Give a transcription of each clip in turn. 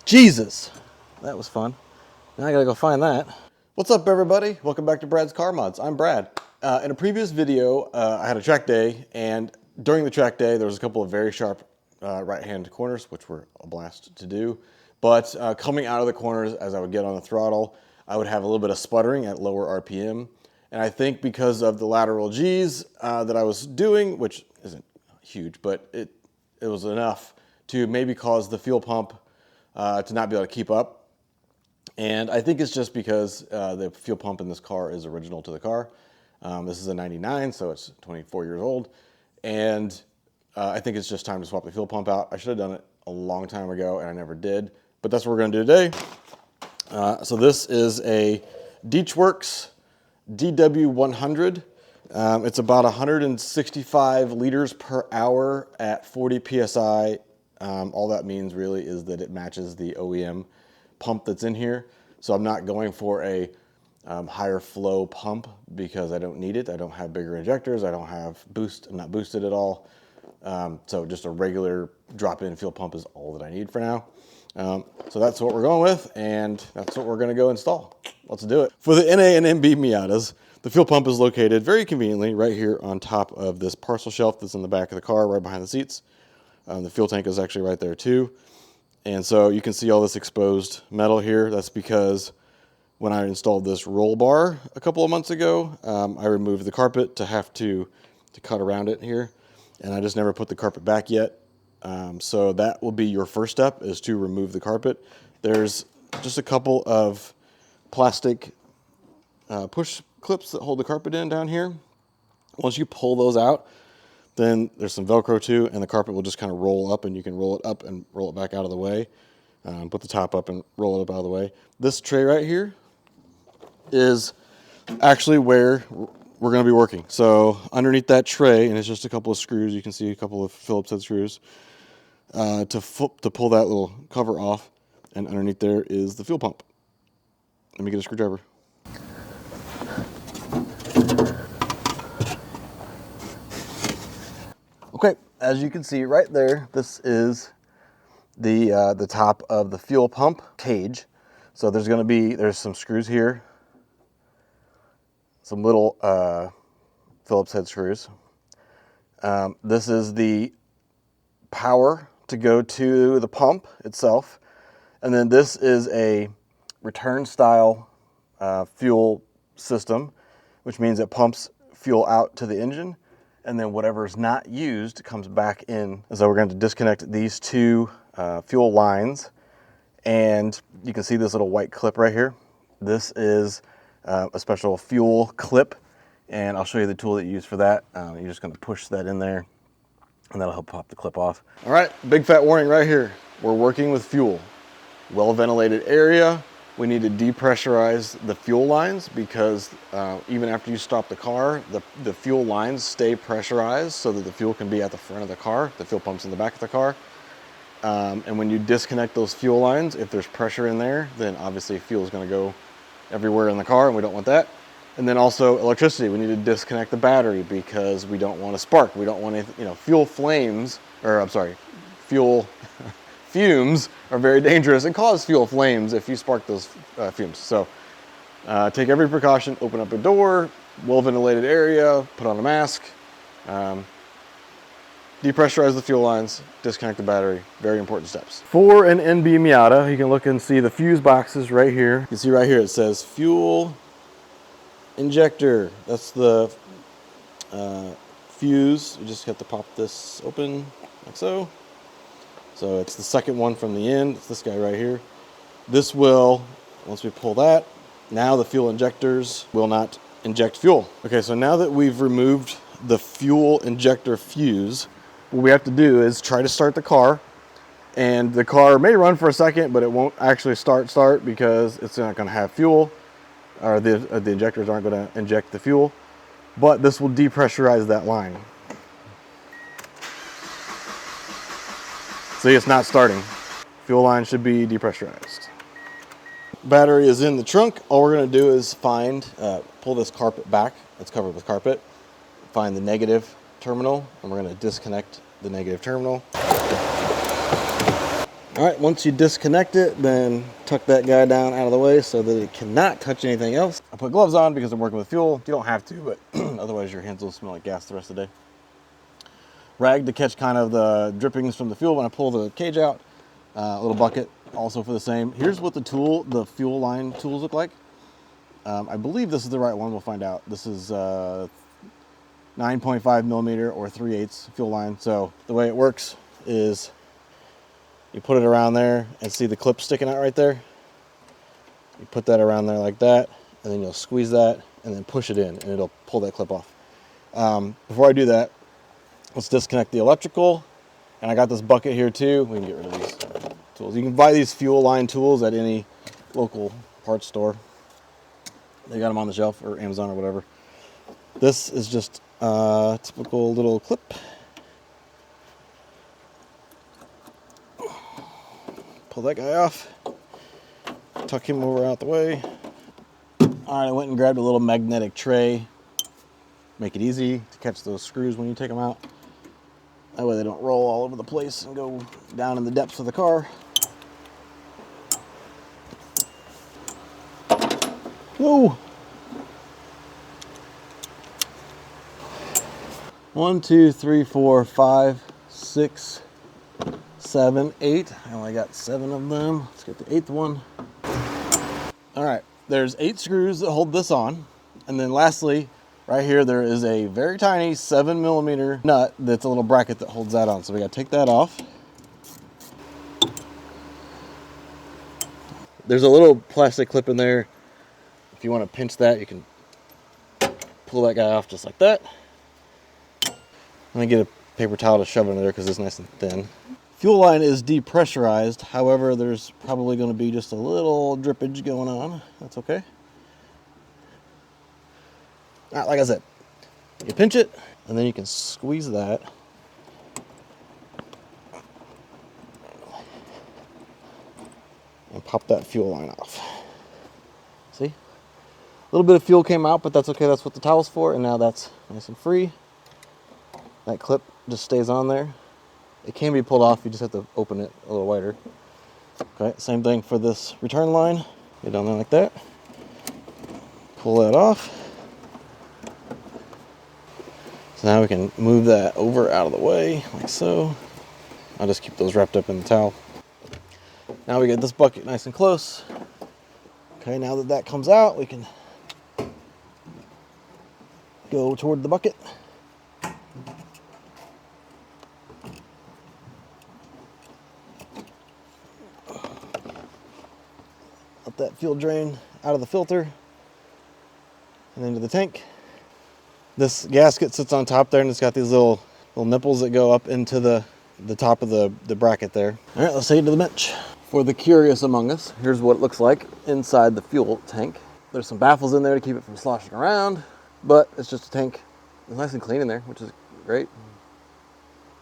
Jesus, that was fun. Now I gotta go find that. What's up, everybody? Welcome back to Brad's Car Mods. I'm Brad. In a previous video, I had a track day, and during the track day, there was a couple of very sharp right-hand corners, which were a blast to do. But coming out of the corners, as I would get on the throttle, I would have a little bit of sputtering at lower RPM. And I think because of the lateral G's that I was doing, which isn't huge, but it was enough to maybe cause the fuel pump to not be able to keep up. And I think it's just because the fuel pump in this car is original to the car. This is a 99, so it's 24 years old. And I think it's just time to swap the fuel pump out. I should have done it a long time ago, and I never did. But that's what we're going to do today. So this is a DeatschWerks DW100. It's about 165 liters per hour at 40 PSI. All that means really is that it matches the OEM pump that's in here. So I'm not going for a higher flow pump because I don't need it. I don't have bigger injectors. I don't have boost. I'm not boosted at all. So just a regular drop-in fuel pump is all that I need for now. So that's what we're going with, and that's what we're going to go install. Let's do it. For the NA and NB Miatas, the fuel pump is located very conveniently right here on top of this parcel shelf that's in the back of the car, right behind the seats. The fuel tank is actually right there too. And so you can see all this exposed metal here. That's because when I installed this roll bar a couple of months ago, I removed the carpet to have to cut around it here. And I just never put the carpet back yet. So that will be your first step, is to remove the carpet. There's just a couple of plastic push clips that hold the carpet in down here. Once you pull those out, then there's some Velcro too, and the carpet will just kind of roll up, and you can roll it up and roll it back out of the way. Put the top up and roll it up out of the way. This tray right here is actually where we're going to be working. So underneath that tray, and it's just a couple of screws, you can see a couple of Phillips head screws to pull that little cover off, and underneath there is the fuel pump. Let me get a screwdriver. Okay, as you can see right there, this is the top of the fuel pump cage. So there's some screws here, some little Phillips head screws. This is the power to go to the pump itself. And then this is a return style fuel system, which means it pumps fuel out to the engine, and then whatever is not used comes back in. So we're going to disconnect these two fuel lines, and you can see this little white clip right here. This is a special fuel clip, and I'll show you the tool that you use for that. You're just going to push that in there, and that'll help pop the clip off. All right, big fat warning right here. We're working with fuel. Well-ventilated area. We need to depressurize the fuel lines because even after you stop the car, the fuel lines stay pressurized so that the fuel can be at the front of the car. The fuel pump's in the back of the car. And when you disconnect those fuel lines, if there's pressure in there, then obviously fuel is going to go everywhere in the car, and we don't want that. And then also electricity. We need to disconnect the battery because we don't want to spark. We don't want to, fuel flames, or I'm sorry, fuel fumes are very dangerous and cause fuel flames if you spark those fumes. So take every precaution, open up a door, well-ventilated area, put on a mask, depressurize the fuel lines, disconnect the battery. Very important steps. For an NB Miata, you can look and see the fuse boxes right here. You can see right here it says fuel injector. That's the fuse. You just have to pop this open like so. So it's the second one from the end. It's this guy right here. This will, once we pull that, now the fuel injectors will not inject fuel. Okay, so now that we've removed the fuel injector fuse, what we have to do is try to start the car. And the car may run for a second, but it won't actually start because it's not going to have fuel, or the injectors aren't going to inject the fuel. But this will depressurize that line. See, it's not starting. Fuel line should be depressurized. Battery is in the trunk. All we're going to do is pull this carpet back. It's covered with carpet. Find the negative terminal, and we're going to disconnect the negative terminal. All right, once you disconnect it, then tuck that guy down out of the way so that it cannot touch anything else. I put gloves on because I'm working with fuel. You don't have to, but otherwise your hands will smell like gas the rest of the day. Rag to catch kind of the drippings from the fuel when I pull the cage out. A little bucket also for the same. Here's what the fuel line tools look like. I believe this is the right one. We'll find out. This is 9.5 millimeter or 3/8 fuel line. So the way it works is you put it around there and see the clip sticking out right there. You put that around there like that, and then you'll squeeze that and then push it in, and it'll pull that clip off. Before I do that, let's disconnect the electrical. And I got this bucket here too. We can get rid of these tools. You can buy these fuel line tools at any local parts store. They got them on the shelf, or Amazon or whatever. This is just a typical little clip. Pull that guy off. Tuck him over out the way. All right, I went and grabbed a little magnetic tray. Make it easy to catch those screws when you take them out. That way they don't roll all over the place and go down in the depths of the car. Whoa! 1, 2, 3, 4, 5, 6, 7, 8. I only got 7 of them. Let's get the 8th one. All right, there's 8 screws that hold this on. And then lastly, right here, there is a very tiny 7 millimeter nut that's a little bracket that holds that on. So we gotta take that off. There's a little plastic clip in there. If you want to pinch that, you can pull that guy off just like that. I'm gonna get a paper towel to shove it in there because it's nice and thin. Fuel line is depressurized. However, there's probably going to be just a little drippage going on. That's okay. All right, like I said, you pinch it and then you can squeeze that. And pop that fuel line off. See? A little bit of fuel came out, but that's okay. That's what the towel's for. And now that's nice and free. That clip just stays on there. It can be pulled off. You just have to open it a little wider. Okay, same thing for this return line. Get down there like that. Pull that off. So now we can move that over out of the way, like so. I'll just keep those wrapped up in the towel. Now we get this bucket nice and close. Okay, now that that comes out, we can go toward the bucket. Let that fuel drain out of the filter and into the tank. This gasket sits on top there, and it's got these little nipples that go up into the top of the bracket there. All right, let's take it to the bench. For the curious among us, here's what it looks like inside the fuel tank. There's some baffles in there to keep it from sloshing around, but it's just a tank. It's nice and clean in there, which is great.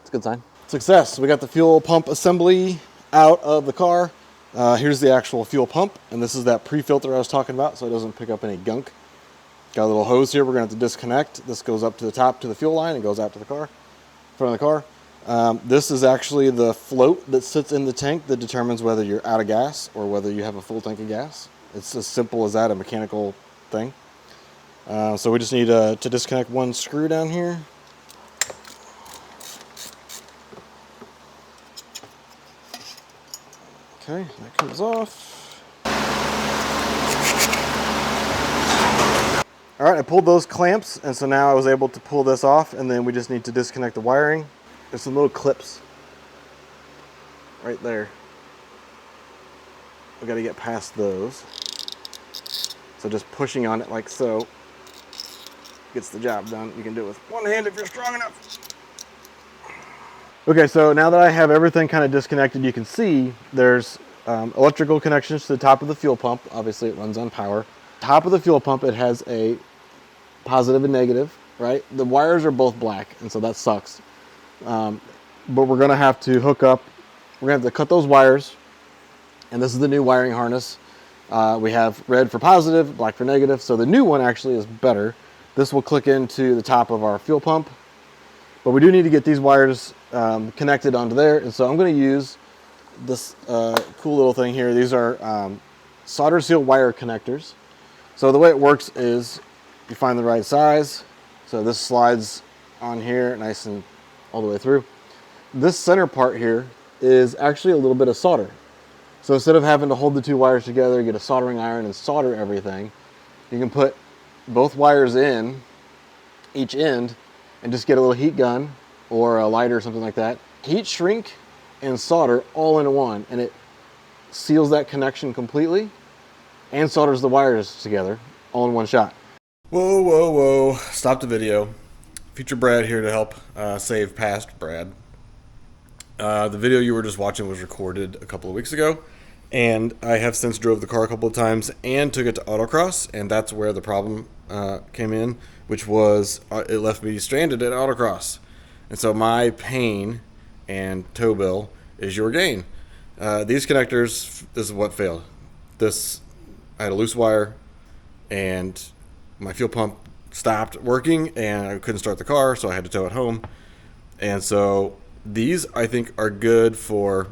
It's a good sign. Success. We got the fuel pump assembly out of the car. Here's the actual fuel pump, and this is that pre-filter I was talking about, so it doesn't pick up any gunk. Got a little hose here we're going to have to disconnect. This goes up to the top to the fuel line and goes out to the car, front of the car. This is actually the float that sits in the tank that determines whether you're out of gas or whether you have a full tank of gas. It's as simple as that, a mechanical thing. So we just need to disconnect one screw down here. Okay, that comes off. All right, I pulled those clamps, and so now I was able to pull this off, and then we just need to disconnect the wiring. There's some little clips right there. We got to get past those. So just pushing on it like so gets the job done. You can do it with one hand if you're strong enough. Okay, so now that I have everything kind of disconnected, you can see there's electrical connections to the top of the fuel pump. Obviously, it runs on power. Top of the fuel pump, it has a positive and negative, right? The wires are both black, and so that sucks. But we're gonna have to hook up, we're gonna have to cut those wires, and this is the new wiring harness. We have red for positive, black for negative, so the new one actually is better. This will click into the top of our fuel pump, but we do need to get these wires connected onto there, and so I'm gonna use this cool little thing here. These are solder seal wire connectors. So the way it works is you find the right size. So this slides on here nice and all the way through. This center part here is actually a little bit of solder. So instead of having to hold the two wires together, get a soldering iron and solder everything, you can put both wires in each end and just get a little heat gun or a lighter or something like that. Heat shrink and solder all into one, and it seals that connection completely and solders the wires together all in one shot. Whoa, whoa, whoa. Stop the video. Future Brad here to help save past Brad. The video you were just watching was recorded a couple of weeks ago, and I have since drove the car a couple of times and took it to autocross, and that's where the problem came in, which was it left me stranded at autocross. And so my pain and tow bill is your gain. These connectors, this is what failed. I had a loose wire, and my fuel pump stopped working, and I couldn't start the car, so I had to tow it home. And so these, I think, are good for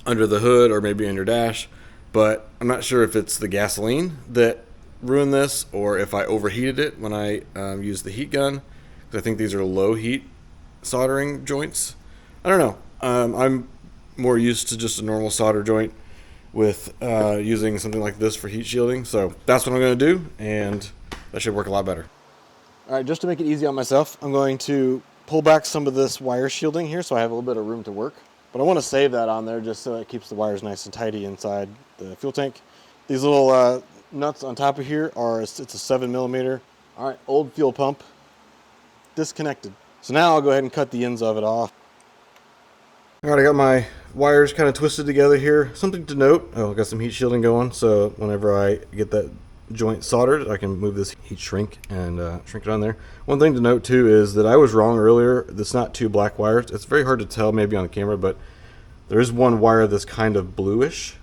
under the hood or maybe on your dash, but I'm not sure if it's the gasoline that ruined this or if I overheated it when I used the heat gun, because I think these are low heat soldering joints. I don't know. I'm more used to just a normal solder joint with using something like this for heat shielding, so that's what I'm going to do, and that should work a lot better. All right, just to make it easy on myself, I'm going to pull back some of this wire shielding here so I have a little bit of room to work. But I want to save that on there just so it keeps the wires nice and tidy inside the fuel tank. These little nuts on top of here it's a 7mm. All right, old fuel pump, disconnected. So now I'll go ahead and cut the ends of it off. All right, I got my wires kind of twisted together here. Something to note, I got some heat shielding going, so whenever I get that joint soldered, I can move this heat shrink and shrink it on there. One thing to note too is that I was wrong earlier. It's not two black wires. It's very hard to tell maybe on the camera, but there is one wire that's kind of bluish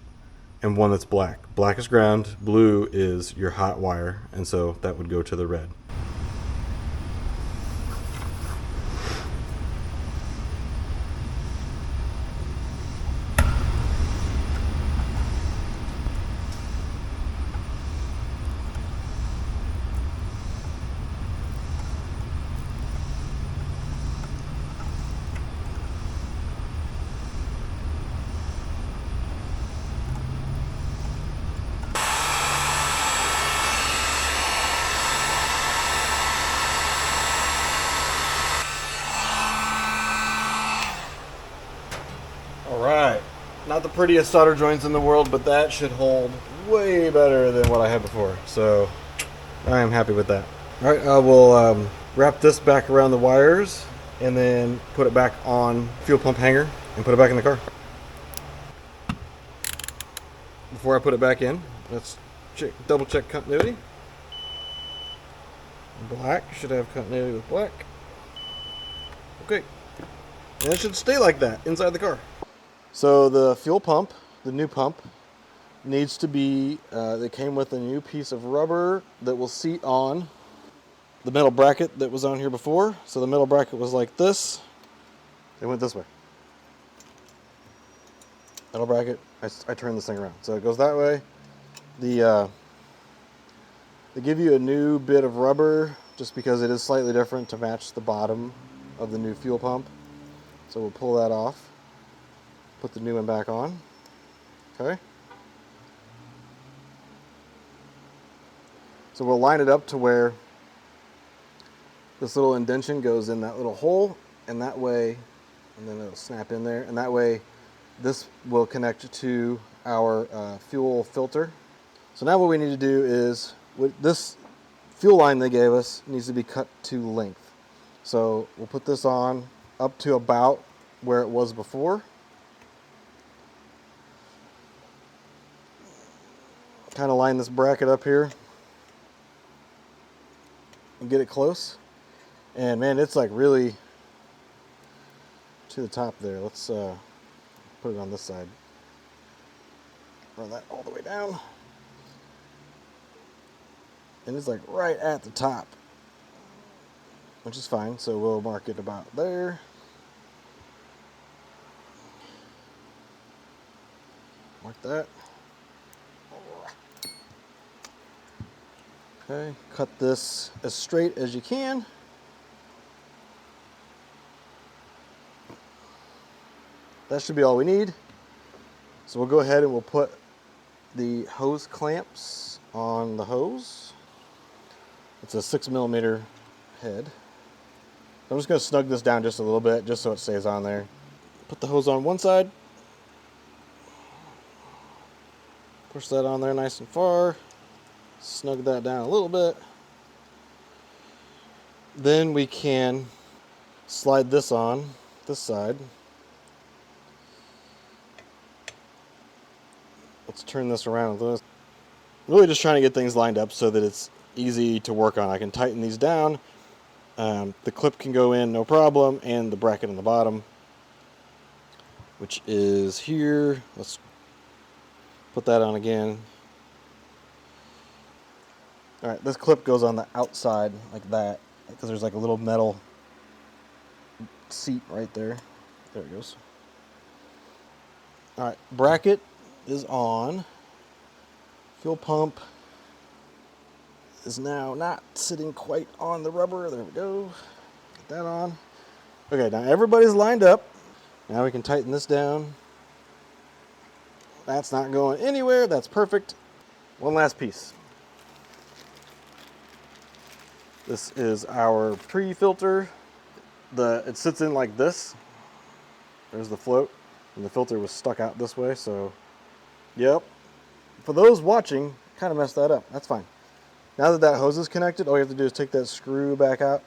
and one that's black. Black is ground, blue is your hot wire, and so that would go to the red. Alright, not the prettiest solder joints in the world, but that should hold way better than what I had before, so I am happy with that. Alright, I will wrap this back around the wires and then put it back on fuel pump hanger and put it back in the car. Before I put it back in, let's double check continuity. Black should have continuity with black. Okay, and it should stay like that inside the car. So the fuel pump, the new pump, needs to be, they came with a new piece of rubber that will seat on the metal bracket that was on here before. So the metal bracket was like this. It went this way. Metal bracket, I turned this thing around. So it goes that way. They give you a new bit of rubber just because it is slightly different to match the bottom of the new fuel pump. So we'll pull that off. Put the new one back on. Okay. So we'll line it up to where this little indentation goes in that little hole, and that way, and then it'll snap in there, and that way this will connect to our fuel filter. So now what we need to do is, with this fuel line they gave us needs to be cut to length. So we'll put this on up to about where it was before. Kind of line this bracket up here and get it close. And man, it's like really to the top there. Let's put it on this side. Run that all the way down. And it's like right at the top, which is fine. So we'll mark it about there. like that. Okay, cut this as straight as you can. That should be all we need. So we'll go ahead and we'll put the hose clamps on the hose. It's a 6mm head. I'm just going to snug this down just a little bit, just so it stays on there. Put the hose on one side. Push that on there nice and far. Snug that down a little bit. Then we can slide this on this side. Let's turn this around. I'm really just trying to get things lined up so that it's easy to work on. I can tighten these down. The clip can go in no problem, and the bracket on the bottom, which is here. Let's put that on again. All right, this clip goes on the outside like that, because there's like a little metal seat right there. There it goes. All right, bracket is on. Fuel pump is now not sitting quite on the rubber. There we go. Get that on. Okay, now everybody's lined up. Now we can tighten this down. That's not going anywhere. That's perfect. One last piece. This is our pre-filter. It sits in like this. There's the float, and the filter was stuck out this way, so yep. For those watching, kind of messed that up. That's fine. Now that that hose is connected, all you have to do is take that screw back out.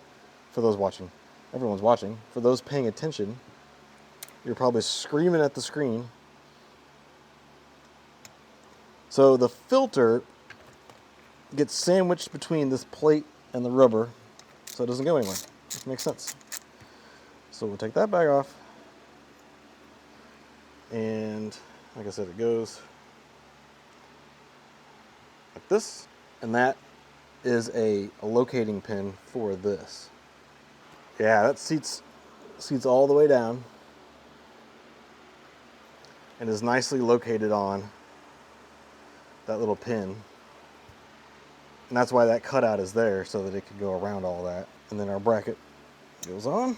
For those watching, everyone's watching. For those paying attention, you're probably screaming at the screen. So the filter gets sandwiched between this plate and the rubber, so it doesn't go anywhere. Which makes sense. So we'll take that back off. And like I said, it goes like this, and that is a locating pin for this. Yeah, that seats all the way down and is nicely located on that little pin. And that's why that cutout is there, so that it could go around all that. And then our bracket goes on.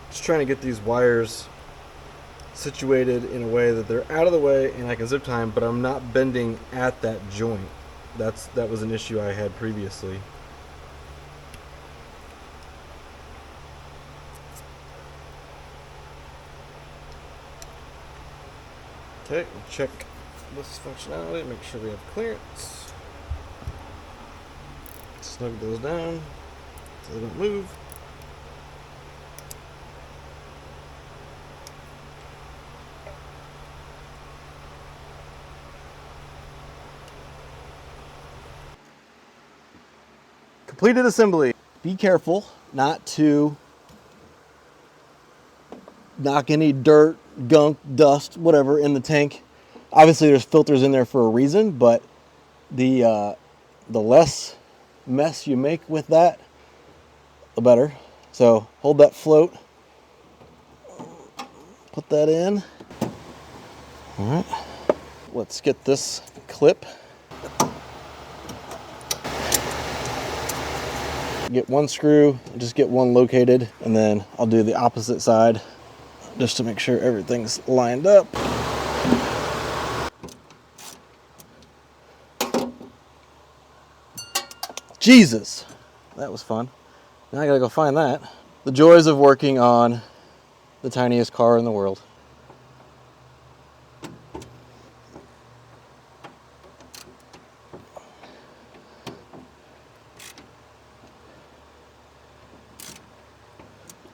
Just trying to get these wires situated in a way that they're out of the way and I can zip tie them, but I'm not bending at that joint. That was an issue I had previously. Okay, we'll check this functionality, make sure we have clearance. Snug those down so they don't move. Completed assembly. Be careful not to knock any dirt, gunk, dust, whatever in the tank. Obviously there's filters in there for a reason, but the less mess you make with that, the better. So hold that float, put that in. All right, let's get this clip. Get one screw, just get one located, and then I'll do the opposite side just to make sure everything's lined up. Jesus, that was fun. Now I gotta go find that. The joys of working on the tiniest car in the world.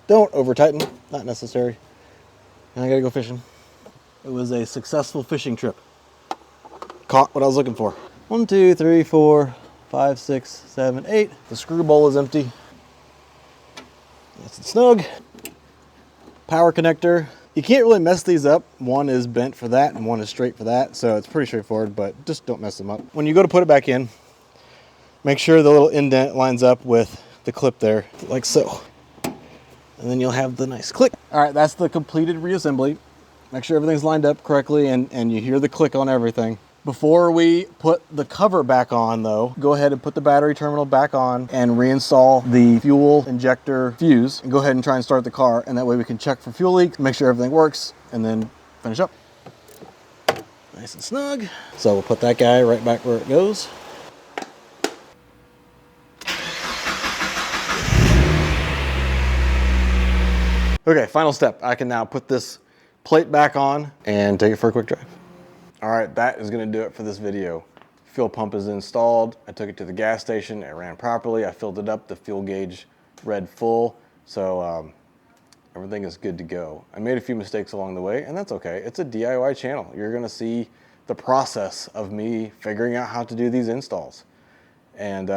Don't over tighten, not necessary. And I gotta go fishing. It was a successful fishing trip. Caught what I was looking for. 1, 2, 3, 4, 5, 6, 7, 8. The screw bowl is empty. Nice and snug. Power connector. You can't really mess these up. One is bent for that and one is straight for that. So it's pretty straightforward, but just don't mess them up. When you go to put it back in, Make sure the little indent lines up with the clip there, like so. And then you'll have the nice click. All right, that's the completed reassembly. Make sure everything's lined up correctly and you hear the click on everything. Before we put the cover back on though, go ahead and put the battery terminal back on and reinstall the fuel injector fuse. And go ahead and try and start the car, and that way we can check for fuel leaks, make sure everything works, and then finish up. Nice and snug. So we'll put that guy right back where it goes. Okay, final step. I can now put this plate back on and take it for a quick drive. All right, that is gonna do it for this video. Fuel pump is installed. I took it to the gas station. It ran properly. I filled it up. The fuel gauge read full. So everything is good to go. I made a few mistakes along the way, and that's okay. It's a DIY channel. You're gonna see the process of me figuring out how to do these installs. And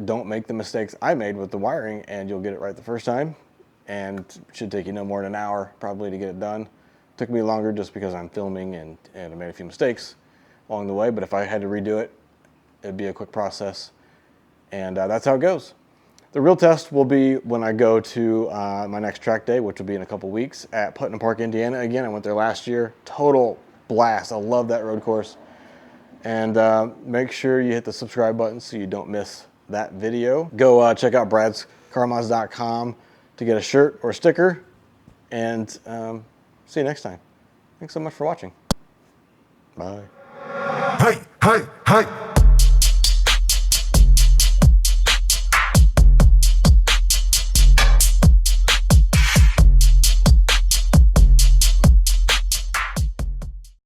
don't make the mistakes I made with the wiring, and you'll get it right the first time. And it should take you no more than an hour probably to get it done. Took me longer just because I'm filming and I made a few mistakes along the way, but if I had to redo it, it'd be a quick process. And that's how it goes. The real test will be when I go to my next track day, which will be in a couple weeks at Putnam Park, Indiana. Again, I went there last year. Total blast. I love that road course. And make sure you hit the subscribe button so you don't miss that video. Go check out bradscarmods.com to get a shirt or a sticker. And see you next time. Thanks so much for watching. Bye. Hey, hey, hey.